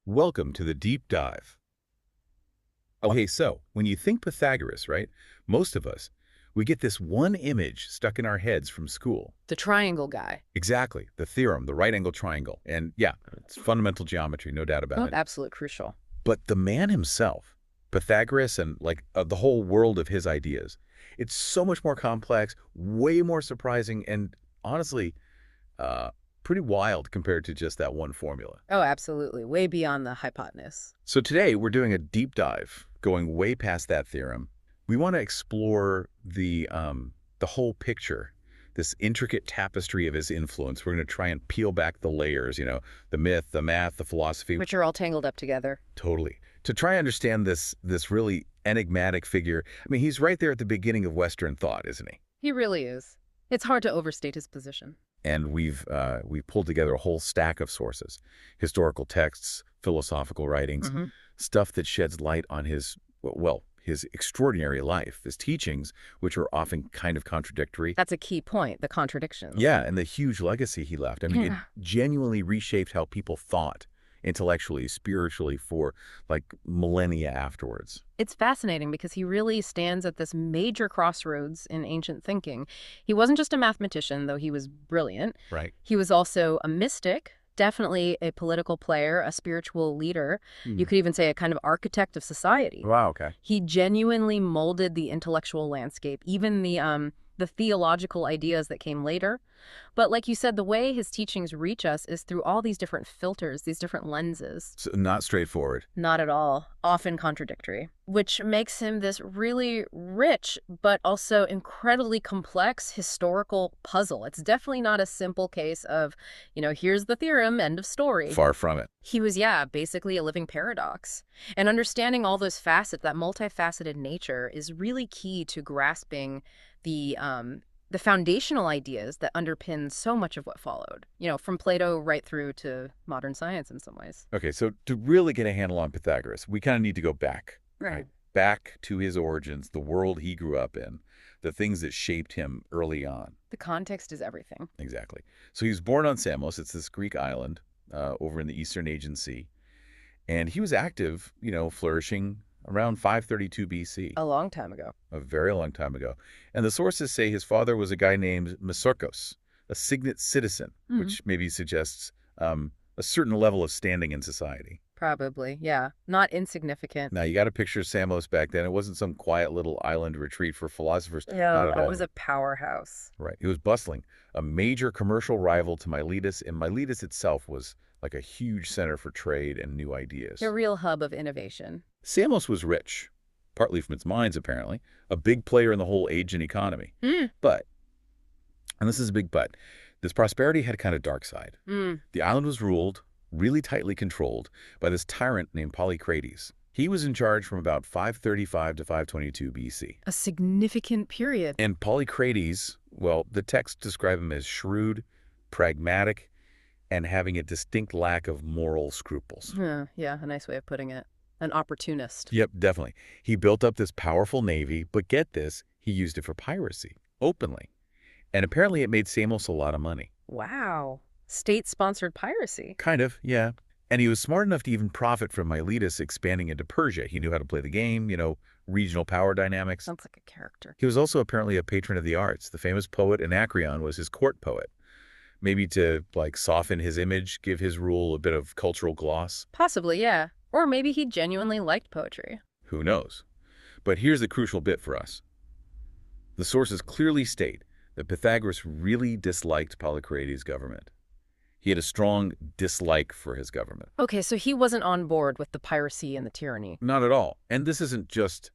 Welcome to the deep dive. Okay, so when you think Pythagoras, right, most of us, we get this one image stuck in our heads from school. The triangle guy. Exactly, the theorem, the right-angle triangle. And yeah, it's fundamental geometry, no doubt about Oh, it. absolute crucial. But the man himself, Pythagoras and the whole world of his ideas, it's so much more complex, way more surprising, and honestly, uh, pretty wild compared to just that one formula. Oh, absolutely. Way beyond the hypotenuse. So today we're doing a deep dive, going way past that theorem. We want to explore the whole picture, this intricate tapestry of his influence. We're going to try and peel back the layers, the myth, the math, the philosophy. Which are all tangled up together. Totally. To try and understand this really enigmatic figure. I mean, he's right there at the beginning of Western thought, isn't he? He really is. It's hard to overstate his position. And we've pulled together a whole stack of sources, historical texts, philosophical writings, stuff that sheds light on his extraordinary life, his teachings, which are often kind of contradictory. That's a key point, the contradictions. Yeah, and the huge legacy he left. I mean, it genuinely reshaped how people thought intellectually, spiritually for like millennia afterwards. It's fascinating because he really stands at this major crossroads in ancient thinking. He wasn't just a mathematician, though he was brilliant. Right. He was also a mystic, definitely a political player, a spiritual leader. You could even say a kind of architect of society. Wow, okay. He genuinely molded the intellectual landscape, even the theological ideas that came later. But like you said, the way his teachings reach us is through all these different filters, these different lenses. So not straightforward. Not at all. Often contradictory, which makes him this really rich, but also incredibly complex historical puzzle. It's definitely not a simple case of, here's the theorem, end of story. Far from it. He was, basically a living paradox. And understanding all those facets, that multifaceted nature, is really key to grasping the foundational ideas that underpin so much of what followed, from Plato right through to modern science in some ways. Okay, so to really get a handle on Pythagoras, we kind of need to go back. Right. Back to his origins, the world he grew up in, the things that shaped him early on. The context is everything. Exactly. So he was born on Samos. It's this Greek island over in the Eastern Aegean Sea. And he was active, flourishing around 532 BC. A long time ago. A very long time ago. And the sources say his father was a guy named Mesarchos, a signet citizen, which maybe suggests a certain level of standing in society. Probably, yeah. Not insignificant. Now, you got to picture Samos back then. It wasn't some quiet little island retreat for philosophers. Yeah, Not at all. it was a powerhouse. Right. It was bustling. A major commercial rival to Miletus, and Miletus itself was like a huge center for trade and new ideas. A real hub of innovation. Samos was rich, partly from its mines, apparently, a big player in the whole Aegean economy. But, and this is a big but, this prosperity had a kind of dark side. The island was ruled, really tightly controlled, by this tyrant named Polycrates. He was in charge from about 535 to 522 BC. A significant period. And Polycrates, well, the texts describe him as shrewd, pragmatic, and having a distinct lack of moral scruples. Yeah, a nice way of putting it. An opportunist. Yep, definitely. He built up this powerful navy, but get this, he used it for piracy, openly. And apparently it made Samos a lot of money. Wow. State-sponsored piracy. Kind of, yeah. And he was smart enough to even profit from Miletus expanding into Persia. He knew how to play the game, regional power dynamics. Sounds like a character. He was also apparently a patron of the arts. The famous poet Anacreon was his court poet. Maybe to, soften his image, give his rule a bit of cultural gloss. Possibly, yeah. Or maybe he genuinely liked poetry. Who knows? But here's the crucial bit for us. The sources clearly state that Pythagoras really disliked Polycrates' government. He had a strong dislike for his government. Okay, so he wasn't on board with the piracy and the tyranny. Not at all. And this isn't just,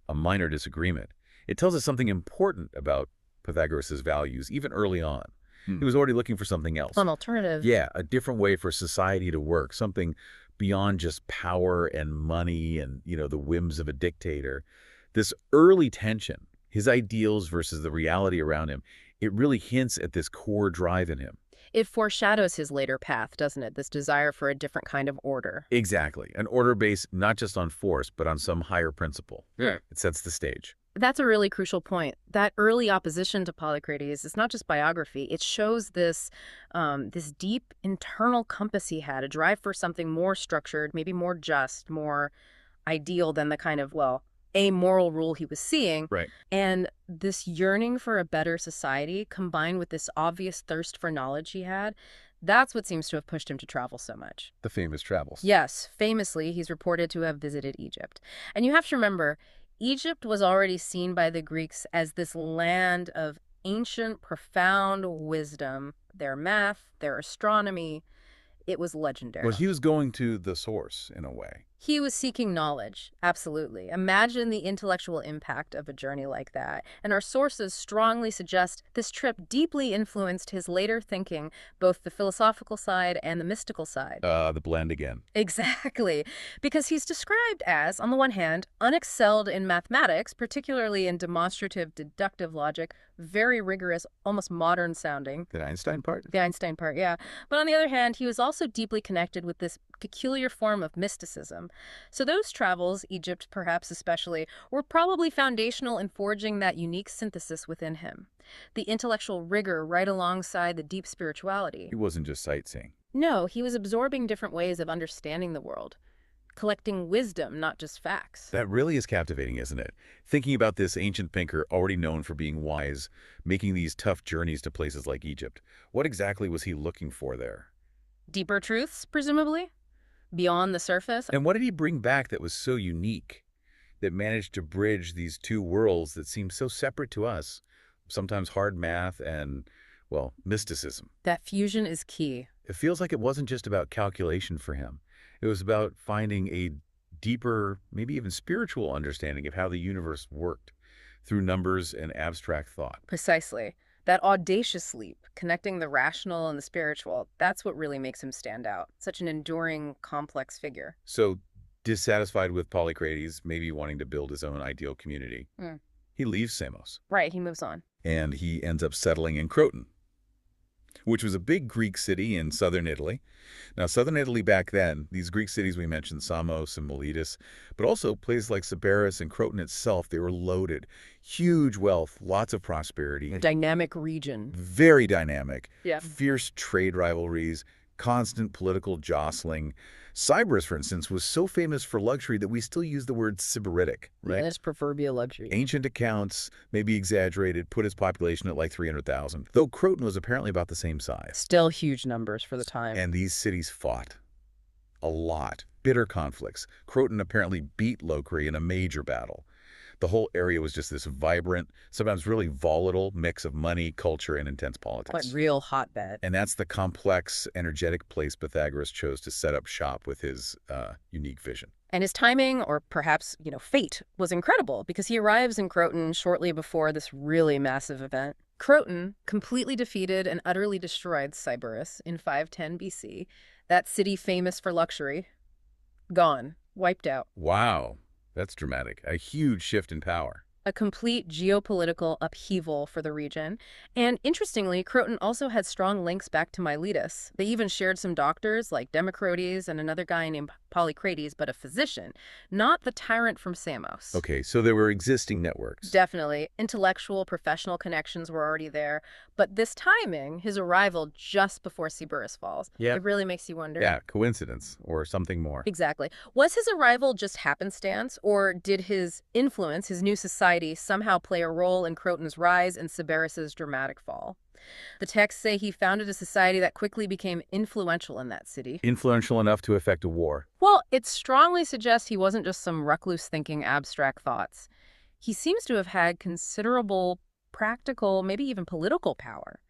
a minor disagreement. It tells us something important about Pythagoras' values, even early on. He was already looking for something else. An alternative. Yeah, a different way for society to work, something beyond just power and money and, the whims of a dictator. This early tension, his ideals versus the reality around him, it really hints at this core drive in him. It foreshadows his later path, doesn't it? This desire for a different kind of order. Exactly. An order based not just on force, but on some higher principle. Yeah. It sets the stage. That's a really crucial point. That early opposition to Polycrates is not just biography. It shows this deep internal compass he had, a drive for something more structured, maybe more just, more ideal than the kind of, well, amoral rule he was seeing. Right. And this yearning for a better society, combined with this obvious thirst for knowledge he had, that's what seems to have pushed him to travel so much. The famous travels. Yes, famously, he's reported to have visited Egypt. And you have to remember, Egypt was already seen by the Greeks as this land of ancient, profound wisdom. Their math, their astronomy, it was legendary. Well, he was going to the source, in a way. He was seeking knowledge, absolutely. Imagine the intellectual impact of a journey like that. And our sources strongly suggest this trip deeply influenced his later thinking, both the philosophical side and the mystical side. The blend again. Exactly. Because he's described as, on the one hand, unexcelled in mathematics, particularly in demonstrative deductive logic, very rigorous, almost modern sounding. The Einstein part? The Einstein part, yeah. But on the other hand, he was also deeply connected with this peculiar form of mysticism. So those travels, Egypt perhaps especially, were probably foundational in forging that unique synthesis within him. The intellectual rigor right alongside the deep spirituality. He wasn't just sightseeing. No, he was absorbing different ways of understanding the world, collecting wisdom, not just facts. That really is captivating, isn't it? Thinking about this ancient thinker already known for being wise, making these tough journeys to places like Egypt. What exactly was he looking for there? Deeper truths, presumably? Beyond the surface? And what did he bring back that was so unique, that managed to bridge these two worlds that seem so separate to us? Sometimes hard math and, well, mysticism. That fusion is key. It feels like it wasn't just about calculation for him. It was about finding a deeper, maybe even spiritual understanding of how the universe worked through numbers and abstract thought. Precisely. That audacious leap, connecting the rational and the spiritual, that's what really makes him stand out. Such an enduring, complex figure. So, dissatisfied with Polycrates, maybe wanting to build his own ideal community, he leaves Samos. Right, he moves on. And he ends up settling in Croton, which was a big Greek city in southern Italy. Now, southern Italy back then, these Greek cities we mentioned, Samos and Miletus, but also places like Sybaris and Croton itself, they were loaded. Huge wealth, lots of prosperity. Dynamic region. Very dynamic. Yeah. Fierce trade rivalries, constant political jostling. Sybaris, for instance, was so famous for luxury that we still use the word Sybaritic, right? Yeah, that's proverbial luxury. Ancient accounts, maybe exaggerated, put its population at like 300,000, though Croton was apparently about the same size. Still huge numbers for the time. And these cities fought a lot. Bitter conflicts. Croton apparently beat Locri in a major battle. The whole area was just this vibrant, sometimes really volatile mix of money, culture, and intense politics. But real hotbed. And that's the complex, energetic place Pythagoras chose to set up shop with his unique vision. And his timing, or perhaps, fate, was incredible because he arrives in Croton shortly before this really massive event. Croton completely defeated and utterly destroyed Sybaris in 510 BC. That city famous for luxury, gone, wiped out. Wow. That's dramatic. A huge shift in power. A complete geopolitical upheaval for the region. And interestingly, Croton also had strong links back to Miletus. They even shared some doctors like Democritus and another guy named Polycrates, but a physician, not the tyrant from Samos. Okay, so there were existing networks. Definitely. Intellectual, professional connections were already there. But this timing, his arrival just before Sybaris falls, it really makes you wonder. Yeah, coincidence or something more. Exactly. Was his arrival just happenstance, or did his influence, his new society, somehow play a role in Croton's rise and Sybaris's dramatic fall? The texts say he founded a society that quickly became influential in that city. Influential enough to effect a war. Well, it strongly suggests he wasn't just some recluse thinking abstract thoughts. He seems to have had considerable practical, maybe even political power.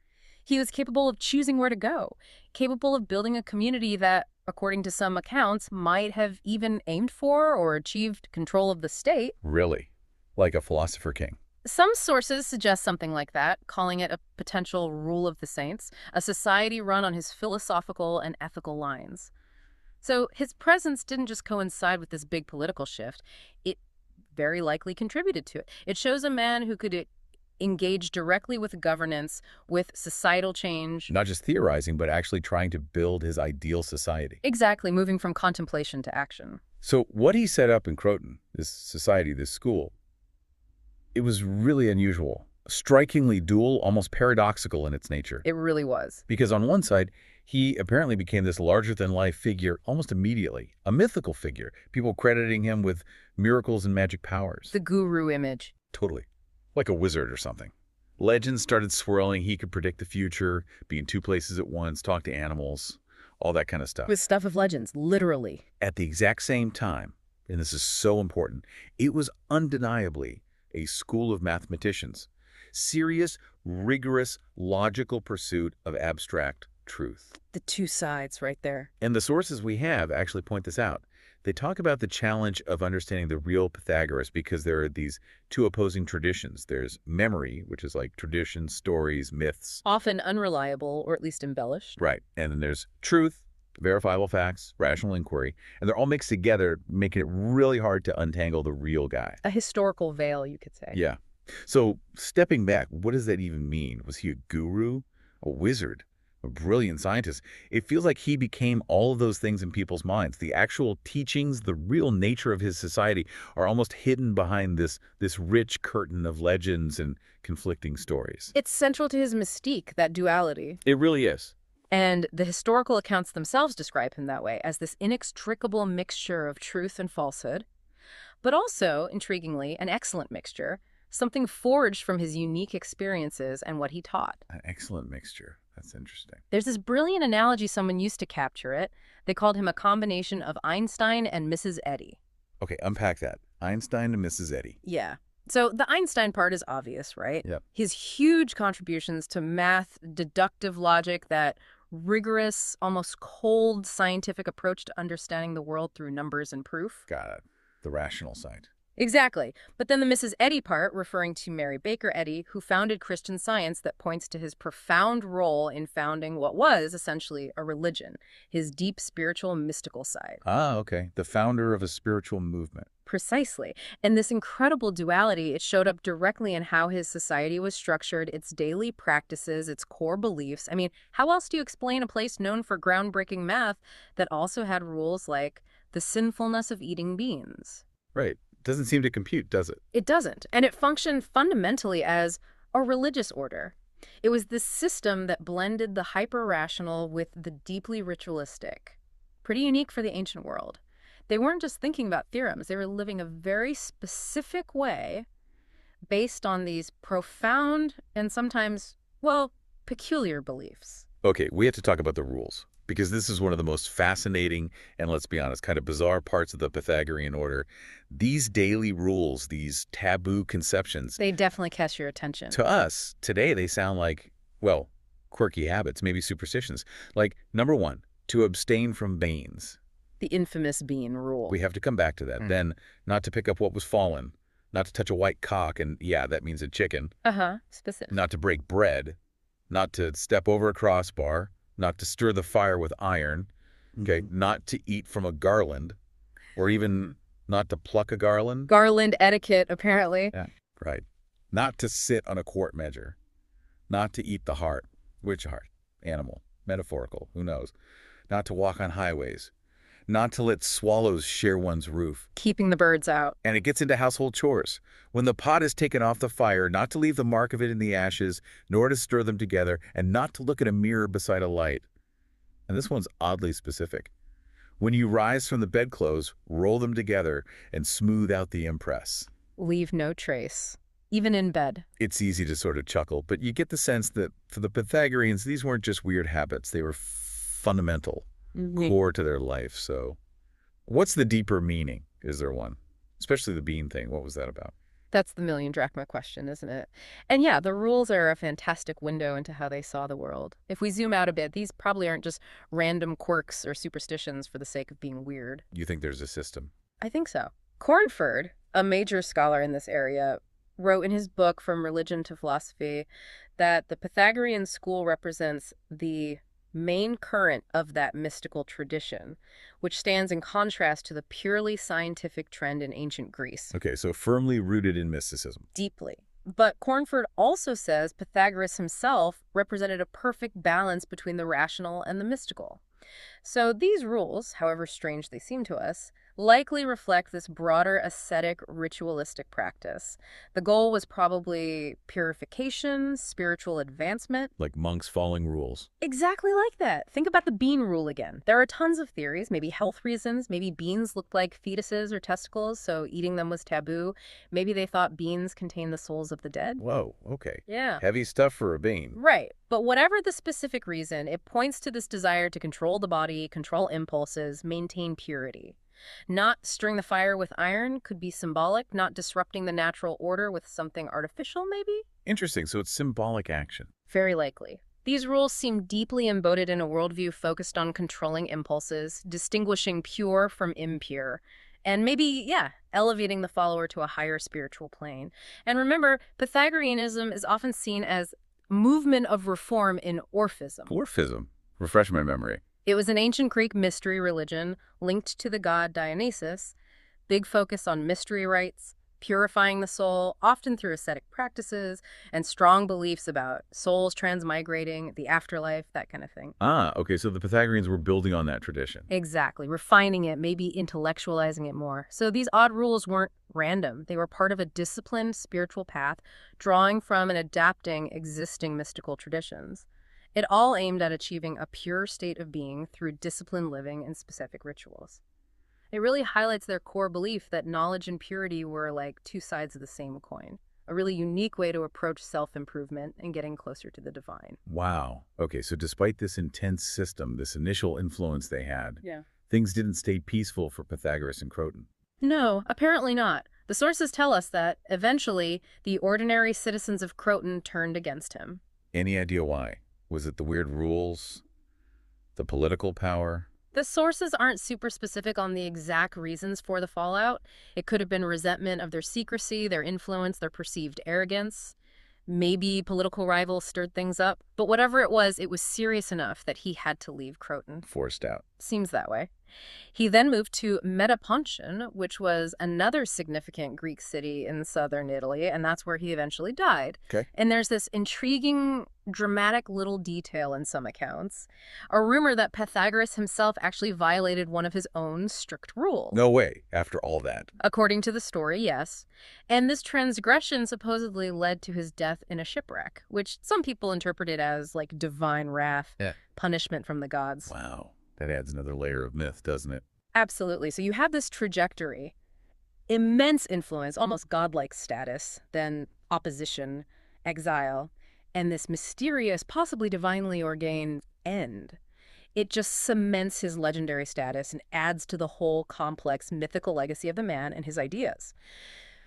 He was capable of choosing where to go, capable of building a community that, according to some accounts, might have even aimed for or achieved control of the state. Really? Like a philosopher king? Some sources suggest something like that, calling it a potential rule of the saints, a society run on his philosophical and ethical lines. So his presence didn't just coincide with this big political shift. It very likely contributed to it. It shows a man who could engage directly with governance, with societal change. Not just theorizing, but actually trying to build his ideal society. Exactly, moving from contemplation to action. So what he set up in Croton, this society, this school, It was really unusual, strikingly dual, almost paradoxical in its nature. It really was. Because on one side, he apparently became this larger-than-life figure almost immediately, a mythical figure, people crediting him with miracles and magic powers. The guru image. Totally. Like a wizard or something. Legends started swirling. He could predict the future, be in two places at once, talk to animals, all that kind of stuff. With stuff of legends, literally. At the exact same time, and this is so important, it was undeniably a school of mathematicians. Serious, rigorous, logical pursuit of abstract truth. The two sides right there. And the sources we have actually point this out. They talk about the challenge of understanding the real Pythagoras because there are these two opposing traditions. There's memory, which is like traditions, stories, myths. Often unreliable, or at least embellished. Right. And then there's truth, verifiable facts, rational inquiry. And they're all mixed together, making it really hard to untangle the real guy. A historical veil, you could say. Yeah. So stepping back, what does that even mean? Was he a guru? A wizard? A brilliant scientist? It feels like he became all of those things in people's minds. The actual teachings, the real nature of his society are almost hidden behind this rich curtain of legends and conflicting stories. It's central to his mystique, that duality. It really is. And the historical accounts themselves describe him that way, as this inextricable mixture of truth and falsehood, but also, intriguingly, an excellent mixture, something forged from his unique experiences and what he taught. An excellent mixture. That's interesting. There's this brilliant analogy someone used to capture it. They called him a combination of Einstein and Mrs. Eddy. Okay, unpack that. Einstein and Mrs. Eddy. Yeah. So the Einstein part is obvious, right? Yep. His huge contributions to math, deductive logic, that rigorous, almost cold scientific approach to understanding the world through numbers and proof. Got it. The rational side. Exactly. But then the Mrs. Eddy part, referring to Mary Baker Eddy, who founded Christian Science, that points to his profound role in founding what was essentially a religion, his deep spiritual mystical side. Ah, okay. The founder of a spiritual movement. Precisely. And this incredible duality, it showed up directly in how his society was structured, its daily practices, its core beliefs. I mean, how else do you explain a place known for groundbreaking math that also had rules like the sinfulness of eating beans? Right. Doesn't seem to compute, does it? It doesn't. And it functioned fundamentally as a religious order. It was this system that blended the hyper-rational with the deeply ritualistic. Pretty unique for the ancient world. They weren't just thinking about theorems. They were living a very specific way based on these profound and sometimes, well, peculiar beliefs. Okay, we have to talk about the rules, because this is one of the most fascinating and, let's be honest, kind of bizarre parts of the Pythagorean order. These daily rules, these taboo conceptions, They definitely catch your attention. to us, today, they sound like, well, quirky habits, maybe superstitions. Like, number one, to abstain from banes. The infamous bean rule. We have to come back to that. Then, not to pick up what was fallen, not to touch a white cock, and yeah, that means a chicken. Specific. Not to break bread, not to step over a crossbar, not to stir the fire with iron, okay, not to eat from a garland, or even not to pluck a garland. Garland etiquette, apparently. Yeah, right. Not to sit on a quart measure, not to eat the heart. Which heart? Animal, metaphorical, who knows? Not to walk on highways, not to let swallows share one's roof. Keeping the birds out. And it gets into household chores. When the pot is taken off the fire, not to leave the mark of it in the ashes, nor to stir them together, and not to look at a mirror beside a light. And this one's oddly specific. When you rise from the bedclothes, roll them together and smooth out the impress. Leave no trace. Even in bed. It's easy to sort of chuckle, but you get the sense that for the Pythagoreans, these weren't just weird habits. They were fundamental, core to their life. So what's the deeper meaning? Is there one? Especially the bean thing. What was that about? That's the million drachma question, isn't it? And yeah, the rules are a fantastic window into how they saw the world. If we zoom out a bit, these probably aren't just random quirks or superstitions for the sake of being weird. You think there's a system? I think so. Cornford, a major scholar in this area, wrote in his book From Religion to Philosophy that the Pythagorean school represents the main current of that mystical tradition, which stands in contrast to the purely scientific trend in ancient Greece. Okay, so firmly rooted in mysticism. Deeply. But Cornford also says Pythagoras himself represented a perfect balance between the rational and the mystical. So these rules, however strange they seem to us, likely reflect this broader ascetic ritualistic practice. The goal was probably purification, spiritual advancement. Like monks following rules. Exactly like that. Think about the bean rule again. There are tons of theories, maybe health reasons. Maybe beans looked like fetuses or testicles, so eating them was taboo. Maybe they thought beans contained the souls of the dead. Whoa, okay. Yeah. Heavy stuff for a bean. Right. But whatever the specific reason, it points to this desire to control the body, control impulses, maintain purity. Not stirring the fire with iron could be symbolic, not disrupting the natural order with something artificial, maybe? Interesting, so it's symbolic action. Very likely. These rules seem deeply embodied in a worldview focused on controlling impulses, distinguishing pure from impure, and maybe, yeah, elevating the follower to a higher spiritual plane. And remember, Pythagoreanism is often seen as movement of reform in Orphism. Orphism. Refresh my memory. It was an ancient Greek mystery religion linked to the god Dionysus, big focus on mystery rites, purifying the soul, often through ascetic practices, and strong beliefs about souls transmigrating, the afterlife, that kind of thing. Ah, okay, so the Pythagoreans were building on that tradition. Exactly, refining it, maybe intellectualizing it more. So these odd rules weren't random. They were part of a disciplined spiritual path, drawing from and adapting existing mystical traditions. It all aimed at achieving a pure state of being through disciplined living and specific rituals. It really highlights their core belief that knowledge and purity were like two sides of the same coin, a really unique way to approach self-improvement and getting closer to the divine. Wow. Okay, so despite this intense system, this initial influence they had, Yeah. things didn't stay peaceful for Pythagoras and Croton. No, apparently not. The sources tell us that, eventually, the ordinary citizens of Croton turned against him. Any idea why? Was it the weird rules? The political power? The sources aren't super specific on the exact reasons for the fallout. It could have been resentment of their secrecy, their influence, their perceived arrogance. Maybe political rivals stirred things up. But whatever it was serious enough that he had to leave Croton. Forced out. Seems that way. He then moved to Metapontion, which was another significant Greek city in southern Italy, and that's where he eventually died. Okay. And there's this intriguing, dramatic little detail in some accounts, a rumor that Pythagoras himself actually violated one of his own strict rules. No way, after all that. According to the story, yes. And this transgression supposedly led to his death in a shipwreck, which some people interpreted as like divine wrath, punishment from the gods. Wow. That adds another layer of myth, doesn't it? Absolutely. So you have this trajectory, immense influence, almost godlike status, then opposition, exile, and this mysterious, possibly divinely ordained end. It just cements his legendary status and adds to the whole complex mythical legacy of the man and his ideas.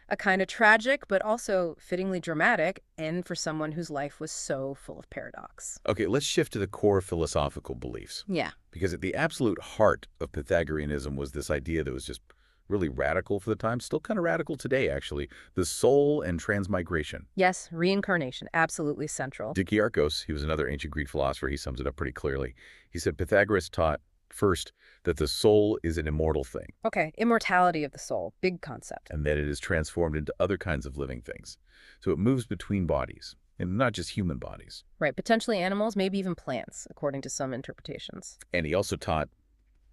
A kind of tragic, but also fittingly dramatic end for someone whose life was so full of paradox. Okay, let's shift to the core philosophical beliefs. Yeah. Because at the absolute heart of Pythagoreanism was this idea that was just really radical for the time, still kind of radical today, actually, the soul and transmigration. Yes, reincarnation, absolutely central. Dikiarchos, he was another ancient Greek philosopher, he sums it up pretty clearly. He said Pythagoras taught, first, that the soul is an immortal thing. Okay, immortality of the soul, big concept. And that it is transformed into other kinds of living things. So it moves between bodies, and not just human bodies. Right, potentially animals, maybe even plants, according to some interpretations. And he also taught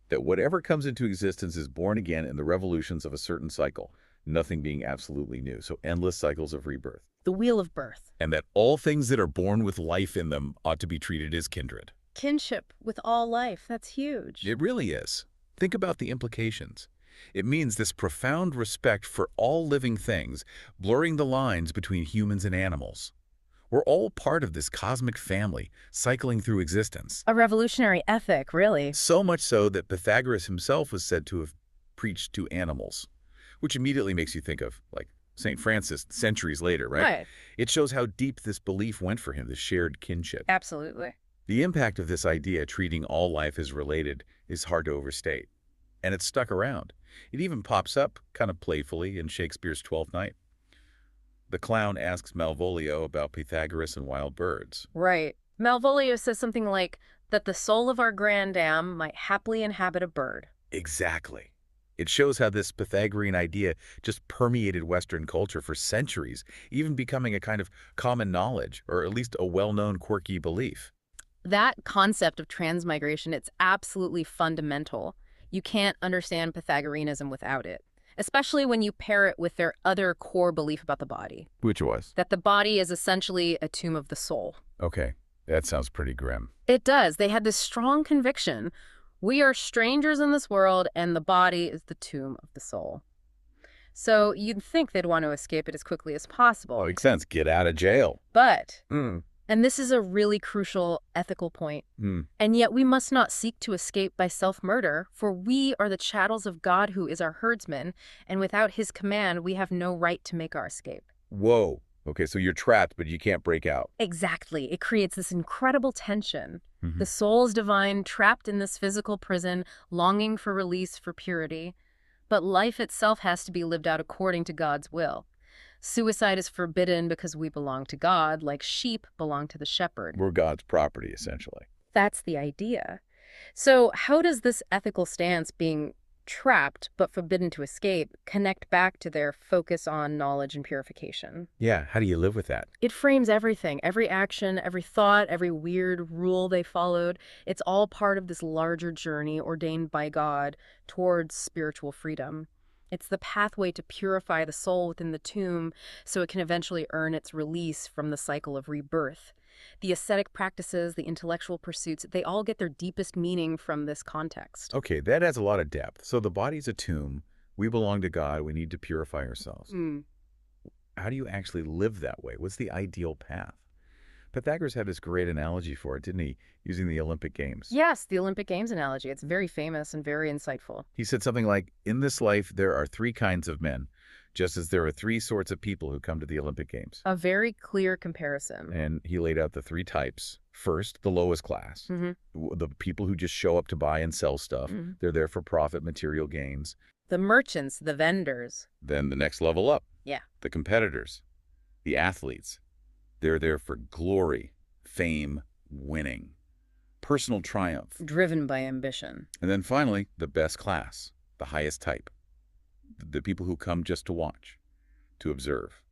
that whatever comes into existence is born again in the revolutions of a certain cycle, nothing being absolutely new, so endless cycles of rebirth. The wheel of birth. And that all things that are born with life in them ought to be treated as kindred. Kinship with all life, that's huge. It really is. Think about the implications. It means this profound respect for all living things, blurring the lines between humans and animals. We're all part of this cosmic family, cycling through existence. A revolutionary ethic, really. So much so that Pythagoras himself was said to have preached to animals, which immediately makes you think of, like, St. Francis centuries later, right? Right. It shows how deep this belief went for him, this shared kinship. Absolutely. The impact of this idea, treating all life as related, is hard to overstate. And it's stuck around. It even pops up, kind of playfully, in Shakespeare's Twelfth Night. The clown asks Malvolio about Pythagoras and wild birds. Right. Malvolio says something like, that the soul of our grandam might happily inhabit a bird. Exactly. It shows how this Pythagorean idea just permeated Western culture for centuries, even becoming a kind of common knowledge, or at least a well-known quirky belief. That concept of transmigration, it's absolutely fundamental. You can't understand Pythagoreanism without it, especially when you pair it with their other core belief about the body, Which was? that the body is essentially a tomb of the soul. Okay, that sounds pretty grim. It does. They had this strong conviction. We are strangers in this world, and the body is the tomb of the soul. So you'd think they'd want to escape it as quickly as possible. Oh, makes sense. Get out of jail. But, Mm. and this is a really crucial ethical point, and yet we must not seek to escape by self-murder, for we are the chattels of God who is our herdsman, and without his command, we have no right to make our escape. Whoa. Okay, so you're trapped, but you can't break out. Exactly. It creates this incredible tension. Mhm. The soul is divine, trapped in this physical prison, longing for release, for purity. But life itself has to be lived out according to God's will. Suicide is forbidden because we belong to God, like sheep belong to the shepherd. We're God's property, essentially. That's the idea. So how does this ethical stance, being trapped but forbidden to escape, connect back to their focus on knowledge and purification? Yeah, how do you live with that? It frames everything, every action, every thought, every weird rule they followed. It's all part of this larger journey ordained by God towards spiritual freedom. It's the pathway to purify the soul within the tomb so it can eventually earn its release from the cycle of rebirth. The ascetic practices, the intellectual pursuits, they all get their deepest meaning from this context. Okay, that adds a lot of depth. So the body's a tomb. We belong to God. We need to purify ourselves. How do you actually live that way? What's the ideal path? Pythagoras had this great analogy for it, didn't he? Using the Olympic Games. Yes, the Olympic Games analogy. It's very famous and very insightful. He said something like, in this life, there are 3 kinds of men, just as there are 3 sorts of people who come to the Olympic Games. A very clear comparison. And he laid out the 3 types. First, the lowest class, the people who just show up to buy and sell stuff. They're there for profit, material gains. The merchants, the vendors. Then the next level up. Yeah. The competitors, the athletes. They're there for glory, fame, winning, personal triumph. Driven by ambition. And then finally, the best class, the highest type. The people who come just to watch, to observe.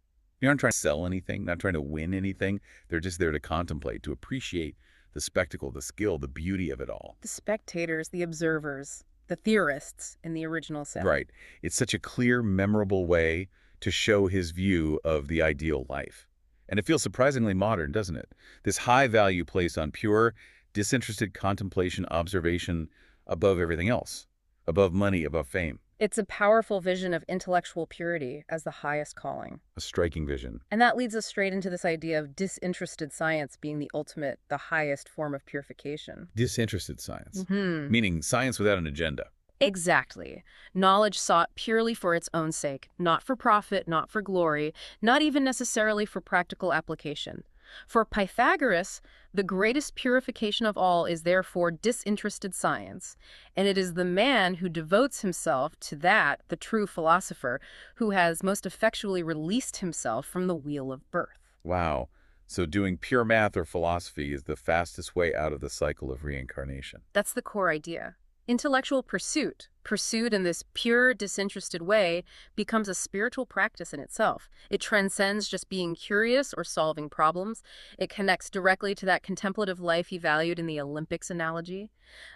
They aren't trying to sell anything, not trying to win anything. They're just there to contemplate, to appreciate the spectacle, the skill, the beauty of it all. The spectators, the observers, the theorists in the original sense. Right. It's such a clear, memorable way to show his view of the ideal life. And it feels surprisingly modern, doesn't it? This high value placed on pure, disinterested contemplation, observation above everything else, above money, above fame. It's a powerful vision of intellectual purity as the highest calling. A striking vision. And that leads us straight into this idea of disinterested science being the ultimate, the highest form of purification. Disinterested science, meaning science without an agenda. Exactly. Knowledge sought purely for its own sake, not for profit, not for glory, not even necessarily for practical application. For Pythagoras, the greatest purification of all is therefore disinterested science, and it is the man who devotes himself to that, the true philosopher, who has most effectually released himself from the wheel of birth. Wow. So doing pure math or philosophy is the fastest way out of the cycle of reincarnation. That's the core idea. Intellectual pursuit, pursued in this pure, disinterested way, becomes a spiritual practice in itself. It transcends just being curious or solving problems. It connects directly to that contemplative life he valued in the Olympics analogy.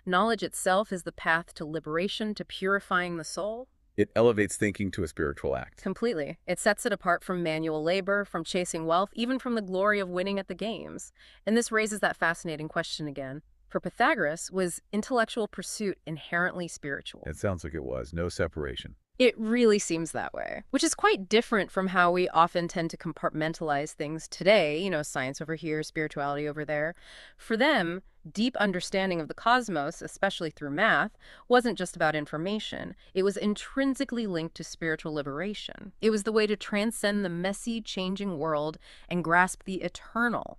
Knowledge itself is the path to liberation, to purifying the soul. It elevates thinking to a spiritual act. Completely. It sets it apart from manual labor, from chasing wealth, even from the glory of winning at the games. And this raises that fascinating question again. For Pythagoras, was intellectual pursuit inherently spiritual? It sounds like it was. No separation. It really seems that way, which is quite different from how we often tend to compartmentalize things today, science over here, spirituality over there. For them, deep understanding of the cosmos, especially through math, wasn't just about information. It was intrinsically linked to spiritual liberation. It was the way to transcend the messy, changing world and grasp the eternal.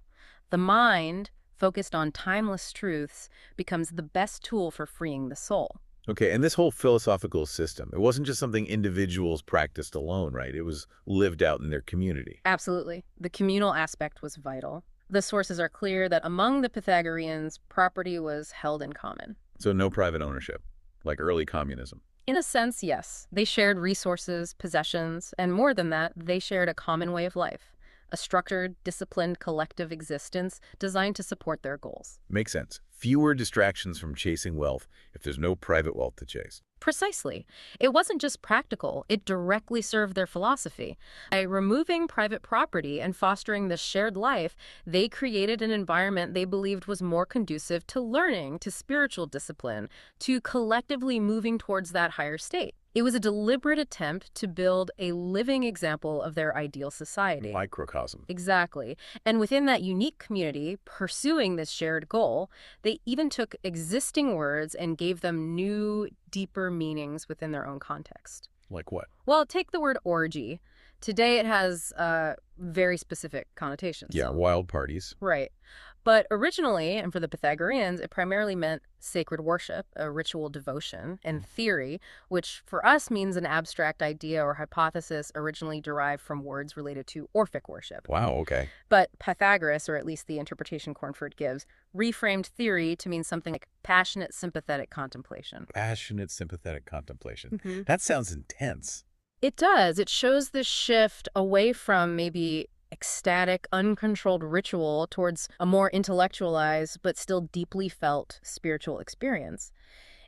The mind, focused on timeless truths, becomes the best tool for freeing the soul. Okay, and this whole philosophical system, it wasn't just something individuals practiced alone, right? It was lived out in their community. Absolutely. The communal aspect was vital. The sources are clear that among the Pythagoreans, property was held in common. So no private ownership, like early communism. In a sense, yes. They shared resources, possessions, and more than that, they shared a common way of life. A structured, disciplined, collective existence designed to support their goals. Makes sense. fewer distractions from chasing wealth if there's no private wealth to chase. Precisely. It wasn't just practical, it directly served their philosophy. By removing private property and fostering this shared life, they created an environment they believed was more conducive to learning, to spiritual discipline, to collectively moving towards that higher state. It was a deliberate attempt to build a living example of their ideal society. Microcosm. Exactly. And within that unique community, pursuing this shared goal, they even took existing words and gave them new, deeper meanings within their own context. Like what? Well, take the word orgy. Today it has very specific connotations. Yeah, wild parties. Right. But originally, and for the Pythagoreans, it primarily meant sacred worship, a ritual devotion, and theory, which for us means an abstract idea or hypothesis originally derived from words related to Orphic worship. Wow, okay. But Pythagoras, or at least the interpretation Cornford gives, reframed theory to mean something like passionate, sympathetic contemplation. Passionate, sympathetic contemplation. Mm-hmm. That sounds intense. It does. It shows this shift away from maybe ecstatic, uncontrolled ritual towards a more intellectualized but still deeply felt spiritual experience.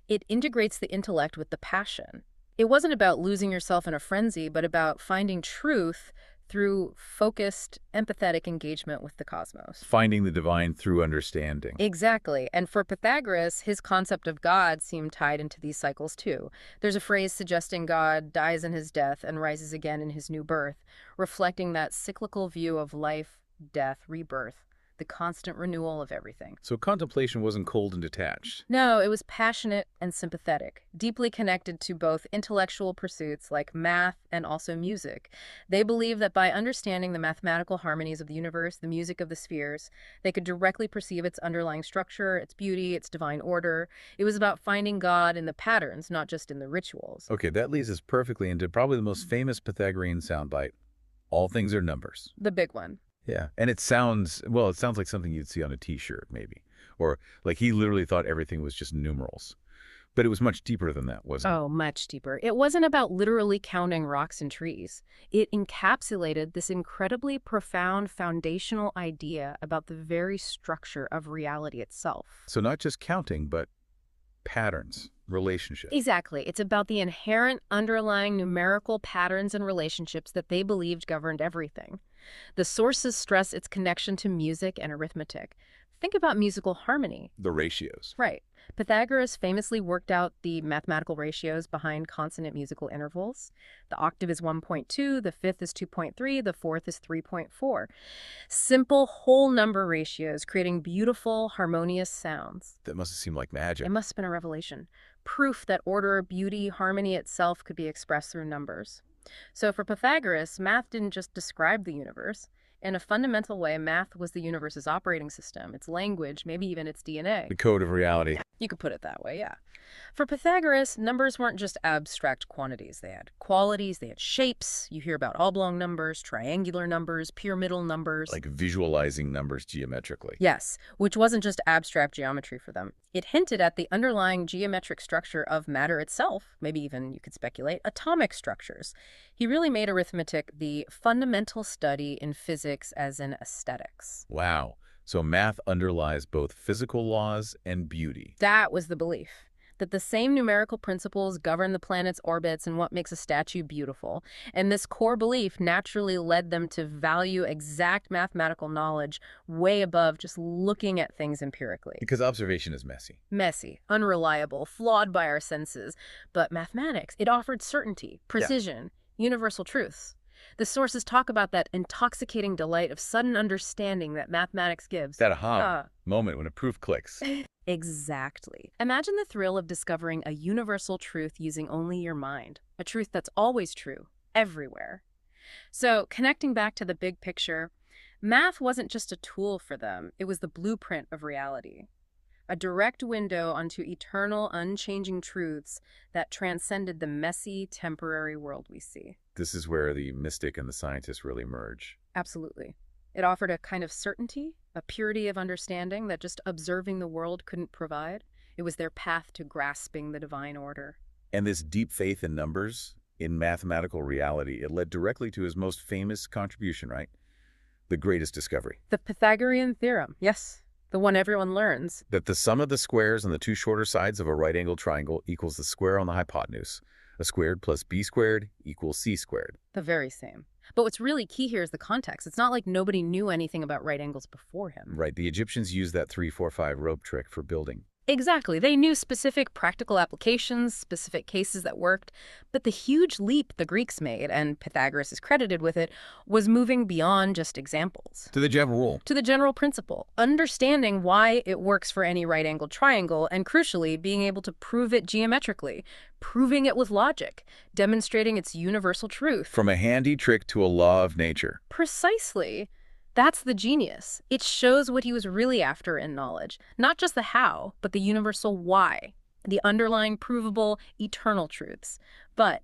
It integrates the intellect with the passion. It wasn't about losing yourself in a frenzy, but about finding truth through focused, empathetic engagement with the cosmos. Finding the divine through understanding. Exactly. And for Pythagoras, his concept of God seemed tied into these cycles too. There's a phrase suggesting God dies in his death and rises again in his new birth, reflecting that cyclical view of life, death, rebirth, the constant renewal of everything. So contemplation wasn't cold and detached. No, it was passionate and sympathetic, deeply connected to both intellectual pursuits like math and also music. They believed that by understanding the mathematical harmonies of the universe, the music of the spheres, they could directly perceive its underlying structure, its beauty, its divine order. It was about finding God in the patterns, not just in the rituals. Okay, that leads us perfectly into probably the most famous Pythagorean soundbite. All things are numbers. The big one. Yeah, and it sounds like something you'd see on a t-shirt, maybe. Or like he literally thought everything was just numerals. But it was much deeper than that, wasn't it? Oh, much deeper. It wasn't about literally counting rocks and trees. It encapsulated this incredibly profound foundational idea about the very structure of reality itself. So not just counting, but patterns, relationships. Exactly. It's about the inherent underlying numerical patterns and relationships that they believed governed everything. The sources stress its connection to music and arithmetic. Think about musical harmony. The ratios. Right. Pythagoras famously worked out the mathematical ratios behind consonant musical intervals. The octave is 1.2, the fifth is 2.3, the fourth is 3.4. Simple whole number ratios creating beautiful, harmonious sounds. That must have seemed like magic. It must have been a revelation. Proof that order, beauty, harmony itself could be expressed through numbers. So for Pythagoras, math didn't just describe the universe. In a fundamental way, math was the universe's operating system, its language, maybe even its DNA. The code of reality. You could put it that way, yeah. For Pythagoras, numbers weren't just abstract quantities. They had qualities, they had shapes. You hear about oblong numbers, triangular numbers, pyramidal numbers. Like visualizing numbers geometrically. Yes, which wasn't just abstract geometry for them. It hinted at the underlying geometric structure of matter itself, maybe even, you could speculate, atomic structures. He really made arithmetic the fundamental study in physics as in aesthetics. Wow. So math underlies both physical laws and beauty. That was the belief, that the same numerical principles govern the planet's orbits and what makes a statue beautiful. And this core belief naturally led them to value exact mathematical knowledge way above just looking at things empirically. Because observation is messy. Messy, unreliable, flawed by our senses. But mathematics, it offered certainty, precision, universal truths. The sources talk about that intoxicating delight of sudden understanding that mathematics gives. That aha moment when a proof clicks. Exactly. Imagine the thrill of discovering a universal truth using only your mind, a truth that's always true, everywhere. So, connecting back to the big picture, math wasn't just a tool for them, it was the blueprint of reality. A direct window onto eternal, unchanging truths that transcended the messy, temporary world we see. This is where the mystic and the scientist really merge. Absolutely. It offered a kind of certainty, a purity of understanding that just observing the world couldn't provide. It was their path to grasping the divine order. And this deep faith in numbers, in mathematical reality, it led directly to his most famous contribution, right? The greatest discovery. The Pythagorean theorem, yes. The one everyone learns. That the sum of the squares on the two shorter sides of a right-angled triangle equals the square on the hypotenuse. A squared plus b squared equals c squared. The very same. But what's really key here is the context. It's not like nobody knew anything about right angles before him. Right, the Egyptians used that 3-4-5 rope trick for building. Exactly. They knew specific practical applications, specific cases that worked, but the huge leap the Greeks made, and Pythagoras is credited with it, was moving beyond just examples. To the general rule. To the general principle, understanding why it works for any right-angled triangle, and crucially, being able to prove it geometrically, proving it with logic, demonstrating its universal truth. From a handy trick to a law of nature. Precisely. That's the genius. It shows what he was really after in knowledge. Not just the how, but the universal why. The underlying, provable, eternal truths. But,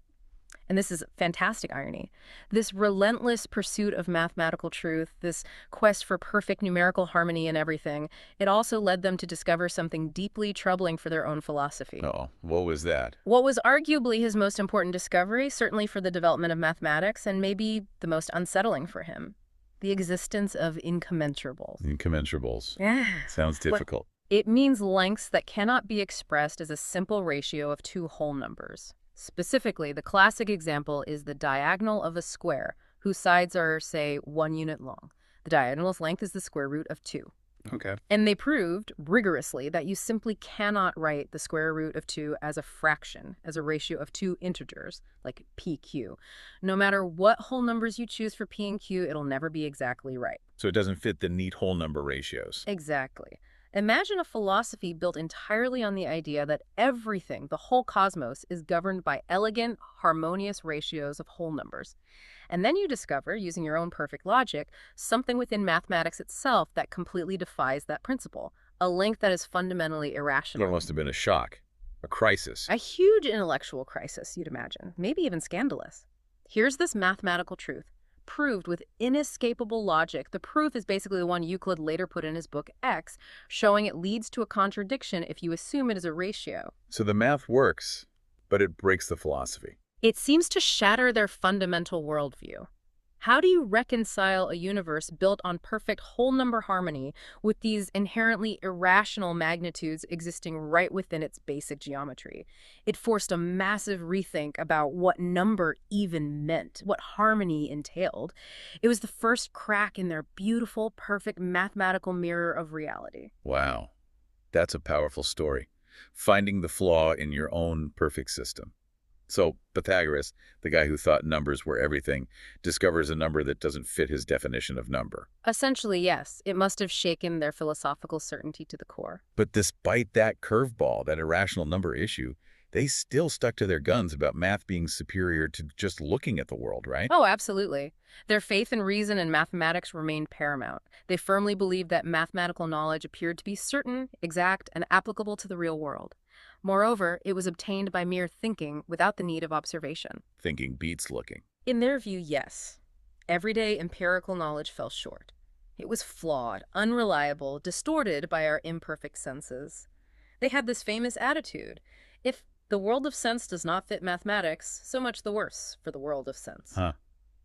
and this is fantastic irony, this relentless pursuit of mathematical truth, this quest for perfect numerical harmony in everything, it also led them to discover something deeply troubling for their own philosophy. Oh, what was that? What was arguably his most important discovery, certainly for the development of mathematics, and maybe the most unsettling for him. The existence of incommensurables. Incommensurables. Yeah. Sounds difficult. It means lengths that cannot be expressed as a simple ratio of two whole numbers. Specifically, the classic example is the diagonal of a square, whose sides are, say, 1 unit long. The diagonal's length is the square root of 2. Okay. And they proved rigorously that you simply cannot write the square root of 2 as a fraction, as a ratio of two integers, like PQ. No matter what whole numbers you choose for P and Q, it'll never be exactly right. So it doesn't fit the neat whole number ratios. Exactly. Imagine a philosophy built entirely on the idea that everything, the whole cosmos, is governed by elegant, harmonious ratios of whole numbers. And then you discover, using your own perfect logic, something within mathematics itself that completely defies that principle, a link that is fundamentally irrational. It must have been a shock, a crisis. A huge intellectual crisis, you'd imagine, maybe even scandalous. Here's this mathematical truth, proved with inescapable logic. The proof is basically the one Euclid later put in his book X, showing it leads to a contradiction if you assume it is a ratio. So the math works, but it breaks the philosophy. It seems to shatter their fundamental worldview. How do you reconcile a universe built on perfect whole number harmony with these inherently irrational magnitudes existing right within its basic geometry? It forced a massive rethink about what number even meant, what harmony entailed. It was the first crack in their beautiful, perfect mathematical mirror of reality. Wow. That's a powerful story. Finding the flaw in your own perfect system. So Pythagoras, the guy who thought numbers were everything, discovers a number that doesn't fit his definition of number. Essentially, yes. It must have shaken their philosophical certainty to the core. But despite that curveball, that irrational number issue, they still stuck to their guns about math being superior to just looking at the world, right? Oh, absolutely. Their faith in reason and mathematics remained paramount. They firmly believed that mathematical knowledge appeared to be certain, exact, and applicable to the real world. Moreover, it was obtained by mere thinking without the need of observation. Thinking beats looking. In their view, yes. Everyday empirical knowledge fell short. It was flawed, unreliable, distorted by our imperfect senses. They had this famous attitude: if the world of sense does not fit mathematics, so much the worse for the world of sense. Huh.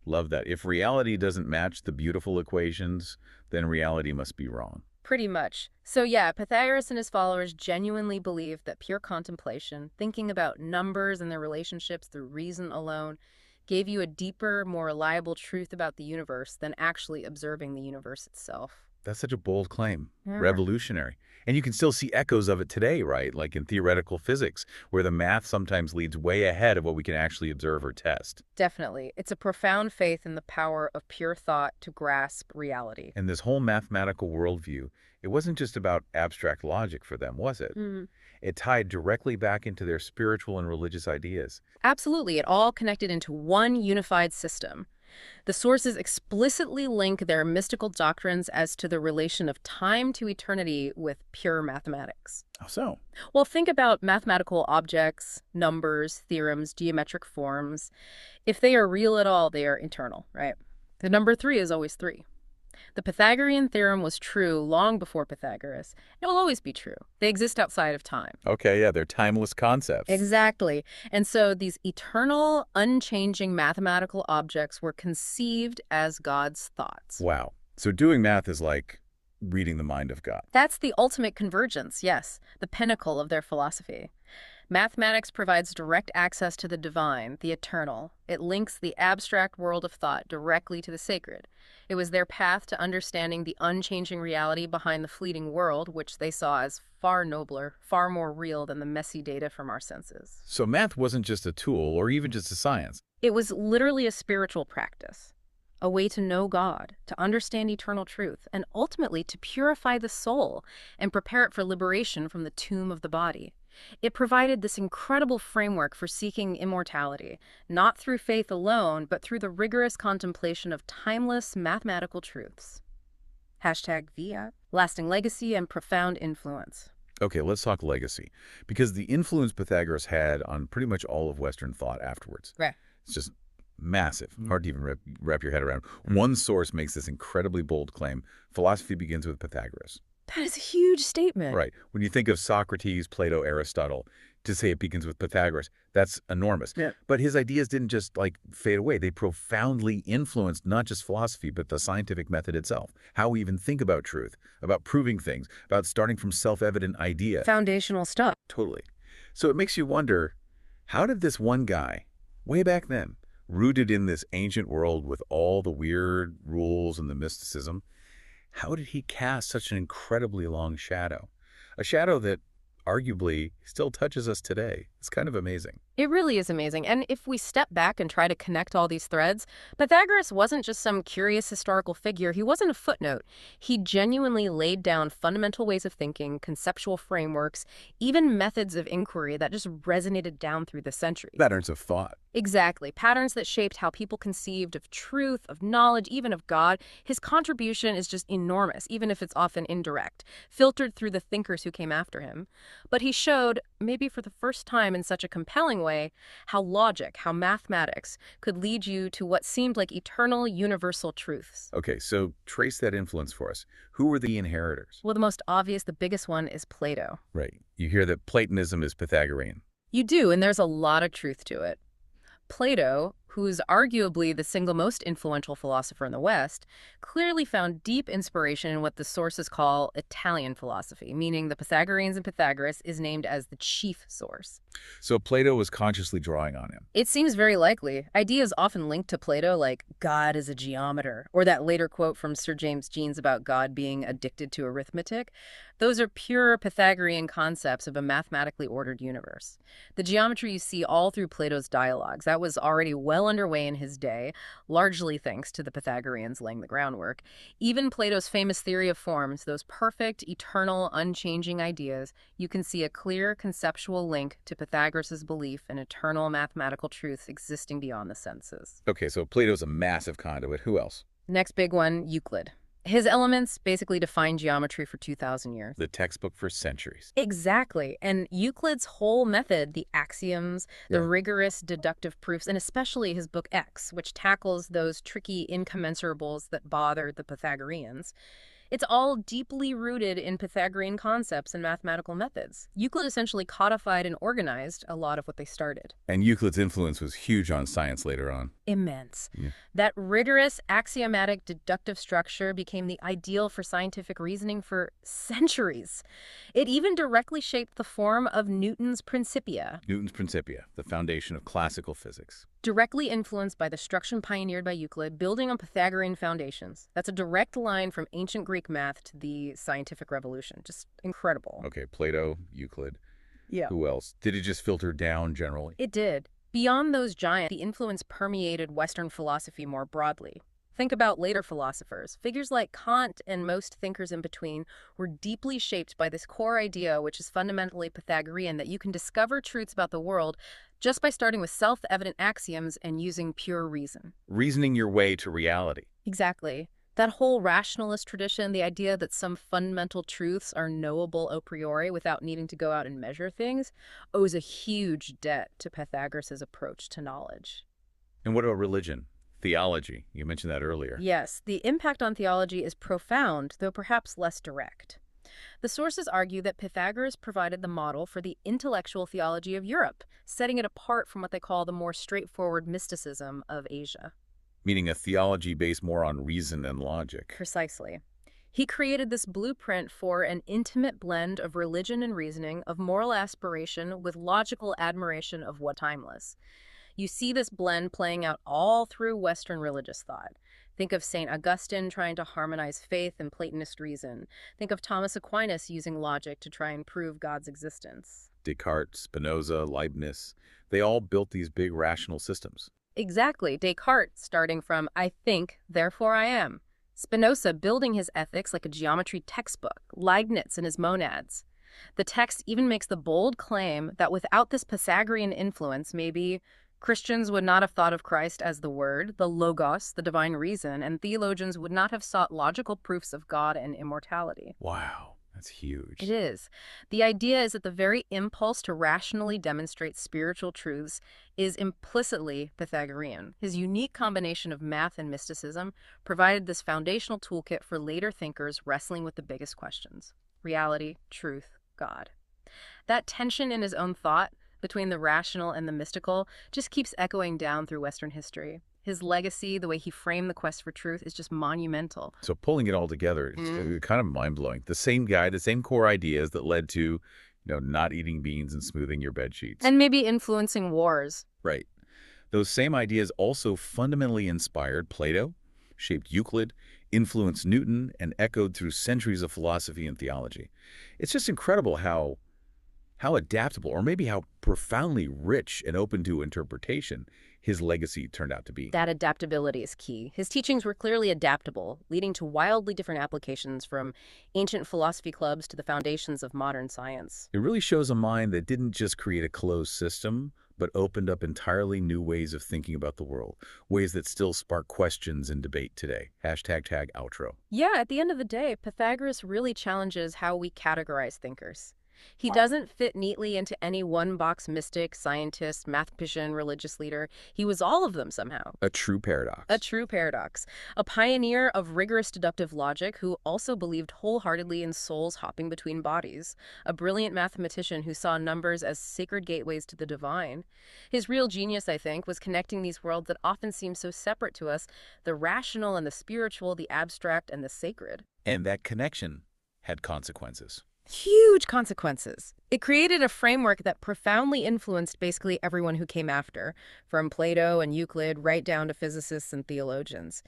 Love that. If reality doesn't match the beautiful equations, then reality must be wrong. Pretty much. So yeah, Pythagoras and his followers genuinely believed that pure contemplation, thinking about numbers and their relationships through reason alone, gave you a deeper, more reliable truth about the universe than actually observing the universe itself. That's such a bold claim. Yeah. Revolutionary. And you can still see echoes of it today, right? Like in theoretical physics, where the math sometimes leads way ahead of what we can actually observe or test. Definitely. It's a profound faith in the power of pure thought to grasp reality. And this whole mathematical worldview, it wasn't just about abstract logic for them, was it? It tied directly back into their spiritual and religious ideas. Absolutely. It all connected into one unified system. The sources explicitly link their mystical doctrines as to the relation of time to eternity with pure mathematics. How so? Well, think about mathematical objects, numbers, theorems, geometric forms. If they are real at all, they are eternal, right? The number 3 is always 3. The Pythagorean theorem was true long before Pythagoras. It will always be true. They exist outside of time. Okay, yeah, they're timeless concepts. Exactly. And so these eternal, unchanging mathematical objects were conceived as God's thoughts. Wow. So doing math is like reading the mind of God. That's the ultimate convergence, yes, the pinnacle of their philosophy. Mathematics provides direct access to the divine, the eternal. It links the abstract world of thought directly to the sacred. It was their path to understanding the unchanging reality behind the fleeting world, which they saw as far nobler, far more real than the messy data from our senses. So math wasn't just a tool or even just a science. It was literally a spiritual practice, a way to know God, to understand eternal truth, and ultimately to purify the soul and prepare it for liberation from the tomb of the body. It provided this incredible framework for seeking immortality, not through faith alone, but through the rigorous contemplation of timeless mathematical truths. #VIA, lasting legacy and profound influence. Okay, let's talk legacy, because the influence Pythagoras had on pretty much all of Western thought afterwards. Right. It's just massive, hard to even wrap your head around. One source makes this incredibly bold claim: philosophy begins with Pythagoras. That is a huge statement. Right. When you think of Socrates, Plato, Aristotle, to say it begins with Pythagoras, that's enormous. Yeah. But his ideas didn't just fade away. They profoundly influenced not just philosophy, but the scientific method itself. How we even think about truth, about proving things, about starting from self-evident idea. Foundational stuff. Totally. So it makes you wonder, how did this one guy, way back then, rooted in this ancient world with all the weird rules and the mysticism, how did he cast such an incredibly long shadow? A shadow that arguably still touches us today. It's kind of amazing. It really is amazing. And if we step back and try to connect all these threads, Pythagoras wasn't just some curious historical figure. He wasn't a footnote. He genuinely laid down fundamental ways of thinking, conceptual frameworks, even methods of inquiry that just resonated down through the centuries. Patterns of thought. Exactly. Patterns that shaped how people conceived of truth, of knowledge, even of God. His contribution is just enormous, even if it's often indirect, filtered through the thinkers who came after him. But he showed, maybe for the first time in such a compelling way, how logic, how mathematics could lead you to what seemed like eternal, universal truths. Okay, so trace that influence for us. Who were the inheritors? Well, the most obvious, the biggest one is Plato. Right. You hear that Platonism is Pythagorean. You do, and there's a lot of truth to it. Plato, who's arguably the single most influential philosopher in the West, clearly found deep inspiration in what the sources call Italian philosophy, meaning the Pythagoreans and Pythagoras is named as the chief source. So Plato was consciously drawing on him. It seems very likely. Ideas often linked to Plato, like God is a geometer, or that later quote from Sir James Jeans about God being addicted to arithmetic. Those are pure Pythagorean concepts of a mathematically ordered universe. The geometry you see all through Plato's dialogues, that was already well underway in his day, largely thanks to the Pythagoreans laying the groundwork. Even Plato's famous theory of forms, those perfect, eternal, unchanging ideas, you can see a clear conceptual link to Pythagoras' belief in eternal mathematical truths existing beyond the senses. Okay, so Plato's a massive conduit. Who else? Next big one, Euclid. His elements basically define geometry for 2,000 years. The textbook for centuries. Exactly. And Euclid's whole method, the axioms, the rigorous deductive proofs, and especially his book X, which tackles those tricky incommensurables that bother the Pythagoreans, it's all deeply rooted in Pythagorean concepts and mathematical methods. Euclid essentially codified and organized a lot of what they started. And Euclid's influence was huge on science later on. Immense. Yeah. That rigorous, axiomatic, deductive structure became the ideal for scientific reasoning for centuries. It even directly shaped the form of Newton's Principia. Newton's Principia, the foundation of classical physics. Directly influenced by the structure pioneered by Euclid, building on Pythagorean foundations. That's a direct line from ancient Greek math to the scientific revolution. Just incredible. Okay, Plato, Euclid. Yeah. Who else? Did it just filter down generally? It did. Beyond those giants, the influence permeated Western philosophy more broadly. Think about later philosophers. Figures like Kant and most thinkers in between were deeply shaped by this core idea, which is fundamentally Pythagorean, that you can discover truths about the world just by starting with self-evident axioms and using pure reason. Reasoning your way to reality. Exactly. That whole rationalist tradition, the idea that some fundamental truths are knowable a priori without needing to go out and measure things, owes a huge debt to Pythagoras' approach to knowledge. And what about religion? Theology. You mentioned that earlier. Yes, the impact on theology is profound, though perhaps less direct. The sources argue that Pythagoras provided the model for the intellectual theology of Europe, setting it apart from what they call the more straightforward mysticism of Asia. Meaning a theology based more on reason and logic. Precisely. He created this blueprint for an intimate blend of religion and reasoning, of moral aspiration with logical admiration of what timeless. You see this blend playing out all through Western religious thought. Think of St. Augustine trying to harmonize faith and Platonist reason. Think of Thomas Aquinas using logic to try and prove God's existence. Descartes, Spinoza, Leibniz, they all built these big rational systems. Exactly. Descartes starting from I think, therefore I am. Spinoza building his ethics like a geometry textbook. Leibniz and his monads. The text even makes the bold claim that without this Pythagorean influence, maybe Christians would not have thought of Christ as the Word, the Logos, the divine reason, and theologians would not have sought logical proofs of God and immortality. Wow, that's huge. It is. The idea is that the very impulse to rationally demonstrate spiritual truths is implicitly Pythagorean. His unique combination of math and mysticism provided this foundational toolkit for later thinkers wrestling with the biggest questions: reality, truth, God. That tension in his own thought between the rational and the mystical just keeps echoing down through Western history. His legacy, the way he framed the quest for truth, is just monumental. So pulling it all together, it's kind of mind-blowing. The same guy, the same core ideas that led to, not eating beans and smoothing your bed sheets. And maybe influencing wars. Right. Those same ideas also fundamentally inspired Plato, shaped Euclid, influenced Newton, and echoed through centuries of philosophy and theology. It's just incredible how adaptable, or maybe how profoundly rich and open to interpretation, his legacy turned out to be. That adaptability is key. His teachings were clearly adaptable, leading to wildly different applications from ancient philosophy clubs to the foundations of modern science. It really shows a mind that didn't just create a closed system, but opened up entirely new ways of thinking about the world, ways that still spark questions and debate today. #tag outro. Yeah, at the end of the day, Pythagoras really challenges how we categorize thinkers. He doesn't fit neatly into any one-box mystic, scientist, mathematician, religious leader. He was all of them somehow. A true paradox. A true paradox. A pioneer of rigorous deductive logic who also believed wholeheartedly in souls hopping between bodies. A brilliant mathematician who saw numbers as sacred gateways to the divine. His real genius, I think, was connecting these worlds that often seem so separate to us, the rational and the spiritual, the abstract and the sacred. And that connection had consequences. Huge consequences. It created a framework that profoundly influenced basically everyone who came after, from Plato and Euclid right down to physicists and theologians.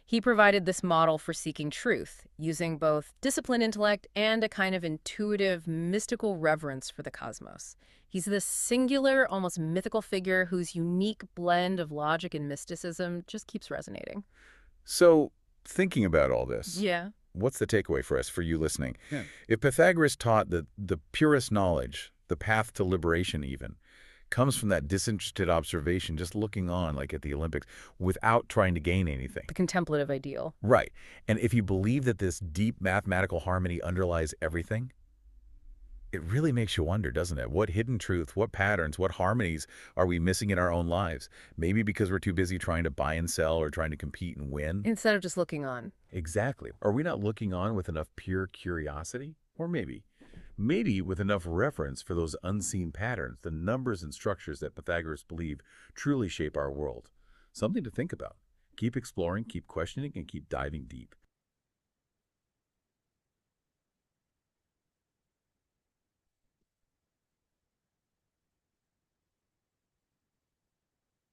He provided this model for seeking truth, using both disciplined intellect and a kind of intuitive, mystical reverence for the cosmos. He's this singular, almost mythical figure whose unique blend of logic and mysticism just keeps resonating. So, thinking about all this, Yeah. what's the takeaway for us, for you listening? Yeah. If Pythagoras taught that the purest knowledge, the path to liberation even, comes from that disinterested observation, just looking on like at the Olympics without trying to gain anything. The contemplative ideal. Right. And if you believe that this deep mathematical harmony underlies everything, it really makes you wonder, doesn't it? What hidden truth, what patterns, what harmonies are we missing in our own lives? Maybe because we're too busy trying to buy and sell or trying to compete and win. Instead of just looking on. Exactly. Are we not looking on with enough pure curiosity? Or maybe with enough reverence for those unseen patterns, the numbers and structures that Pythagoras believed truly shape our world. Something to think about. Keep exploring, keep questioning, and keep diving deep.